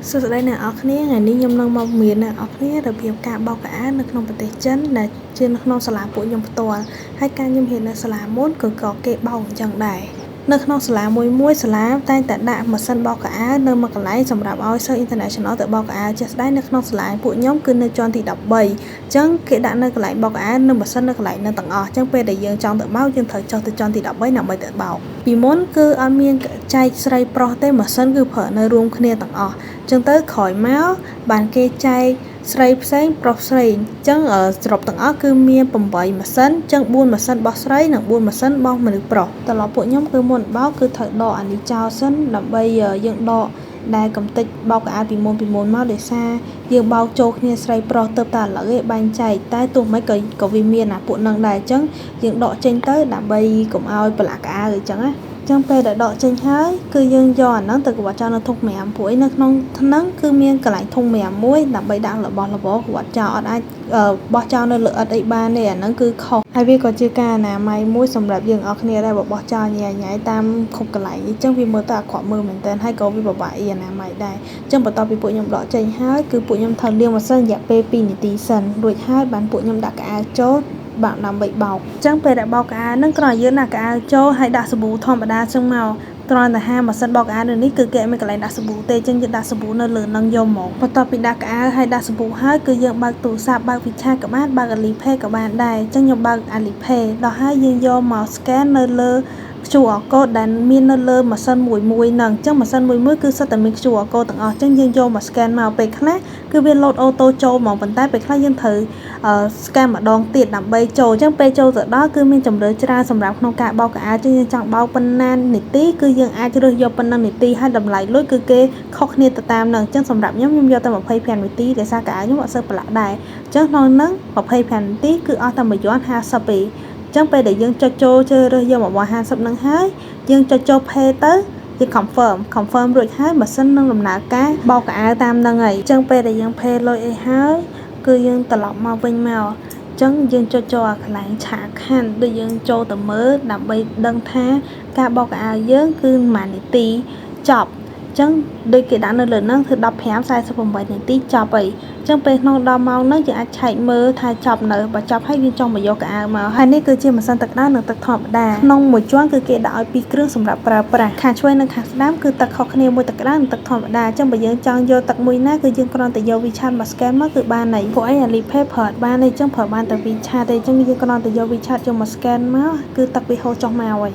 សួស្តីអ្នកនរគ្នាថ្ងៃនេះខ្ញុំនឹងមកមានអ្នកនរគ្នារបៀបការបោកក្អានៅក្នុងប្រទេសចិនដែលជានៅក្នុងសាលាពួកខ្ញុំផ្ទាល់ហើយការខ្ញុំរៀននៅសាលាមុនក៏គេបោកអញ្ចឹងដែរនៅក្នុងសាលាមួយសាលាតែងតែដាក់ម៉ាស៊ីនបោកក្អានៅមួយកន្លែងសម្រាប់ឲ្យសិស្ស International ទៅបោកក្អាជាក់ស្ដែងនៅក្នុងសាលាពួកខ្ញុំគឺនៅជាន់ទី13អញ្ចឹងគេដាក់នៅកន្លែងបោកក្អានៅម៉ាស៊ីននៅកន្លែងនៅទាំងអស់អញ្ចឹងពេលដែលយើងចង់ទៅបោកយើងត្រូវចុះទៅជាន់ទី13ដើម្បីទៅបោកពីមុនគឺអត់មានចែកស្រីប្រុសទេម៉ាស៊ីនគឺប្រើនៅរួមគ្នាទាំងអស់ចឹងទៅក្រោយមកបានគេចែកស្រីផ្សេងប្រុសផ្សេងអញ្ចឹងសរុបទាំងអស់គឺមាន8ម៉ាស៊ីនអញ្ចឹង4ម៉ាស៊ីនរបស់ស្រីនិង4ម៉ាស៊ីនរបស់មនុស្សប្រុសត្រឡប់ពួកខ្ញុំគឺមុនបោកគឺត្រូវដកអានេះចោលសិនដើម្បីយើងដកដែលកំតិចបោកក្អាពីមុនមកដោយសារយើងបោកចូលគ្នាស្រីប្រុសទៅតែឥឡូវឯងបែងចែកតែទោះមិនក៏វាមានអាពួកនឹងដែរអញ្ចឹងយើងដកចេញទៅដើម្បីកុំឲ្យប្រឡាក់ក្អាអញ្ចឹងណាចឹងពេលដែលដកចេញហើយគឺយើងយកអាហ្នឹងទៅកវ៉ាត់ចោលនៅធុងម្រាមព្រោះនៅក្នុងហ្នឹងគឺមានកន្លែងធុងម្រាមមួយដើម្បីដាក់របស់របរកវ៉ាត់ចោលអត់អាចបោះចោលនៅលើអិតអីបានទេអាហ្នឹងគឺខុសហើយវាក៏ជាការអនាម័យមួយសម្រាប់យើងអស់គ្នាដែរបោះចោលញ៉ៃតាមគ្រប់កន្លែងអញ្ចឹងវាមើលទៅអាក្រក់មើលមែនតើហើយក៏វាពិបាកអនាម័យដែរអញ្ចឹងបន្ទាប់ពីពួកខ្ញុំដកចេញហើយគឺពួកខ្ញុំត្រូវលាងម៉ាស៊ីនរយៈពេល2នាទីសិនរួចហើយបានពួកខ្ញុំដាក់ក្អាវចូលបាក់ដើម្បីបោកអញ្ចឹងពេលដែលបោកក្អាវហ្នឹងគ្រាន់តែយើងដាក់ក្អាវចូលហើយដាក់សាប៊ូធម្មតាចឹងមកគ្រាន់តែហាម៉ាស៊ីនបោកក្អាវនៅនេះគឺគេអត់មានកន្លែងដាក់សាប៊ូទេអញ្ចឹងយើងដាក់សាប៊ូនៅលើនឹងយកមកបន្ទាប់ពីដាក់ក្អាវហើយដាក់សាប៊ូហើយគឺយើងបើកទូរស័ព្ទបើក WeChat ក៏បានបើក Alipay ក៏បានដែរអញ្ចឹងខ្ញុំបើក Alipay ដល់ហើយយើងយកមក scan នៅលើ QR code ដែលមាននៅលើម៉ាស៊ីនមួយហ្នឹងអញ្ចឹងម៉ាស៊ីនមួយគឺសុទ្ធតែមាន QR code ទាំងអស់អញ្ចឹងយើងយកមក scan មកពេលខ្លះគឺវា load auto ចូលហ្មងប៉ុន្តែពេលខ្លះយើងត្រូវscan ម្ដងទៀតដើម្បីចូលអញ្ចឹងពេលចូលទៅដល់គឺមានជម្រើសច្រើនសម្រាប់ក្នុងការបោកក្អាយើងចង់បោកប៉ុណ្ណានាទីគឺយើងអាចរើសយកប៉ុណ្ណឹងនាទីហើយតម្លៃលុយគឺគេខុសគ្នាទៅតាមហ្នឹងអញ្ចឹងសម្រាប់ខ្ញុំយកតែ25នាទីដោយសារក្អាខ្ញុំអត់សូវប្រឡាក់ដែរអញ្ចឹងក្នុងហ្នឹង25នាទីគឺអស់តែ150ទេអញ្ចឹងពេលដែលយើងចុចចូលជឿរើសយកមក150នឹងហើយយើងចុចចូល pay ទៅយើង confirm រួចហើយម៉ាស៊ីននឹងដំណើរការបោកក្អាវតាមហ្នឹងហើយអញ្ចឹងពេលដែលយើង pay លុយអីហើយគឺយើងត្រឡប់មកវិញមកអញ្ចឹងយើងចុចចូលអាកន្លែងឆាកខាន់ដូចយើងចូលទៅមើលដើម្បីដឹងថាការបោកក្អាវយើងគឺប៉ុន្មាននាទីចប់អញ្ចឹងដូចគេដាក់នៅលើហ្នឹងគឺ15:48នាទីចប់ហើយអញ្ចឹងពេលក្នុងដល់ម៉ោងហ្នឹងយើងអាចឆែកមើលថាចប់នៅបើចប់ហើយយើងចង់មកយកក្អាវមកហើយនេះគឺជាម៉ាស៊ីនទឹកក្តៅនិងទឹកធម្មតាក្នុងមួយជាន់គឺគេដាក់ឲ្យ2គ្រឿងសម្រាប់ប្រើប្រាស់ខាងឆ្វេងនិងខាងស្ដាំគឺទឹកខុសគ្នាមួយទឹកក្តៅនិងទឹកធម្មតាអញ្ចឹងបើយើងចង់យកទឹកមួយណាគឺយើងគ្រាន់តែយក WeChat មក scan មកគឺបានហើយពួកឯង Alipay ប្រើអត់បានទេអញ្ចឹងប្រើបានតែ WeChat ទេអញ្ចឹងយើងគ្រាន់តែយក WeChat យកមក scan មកគឺទឹកវាហូរចុះមកហើយ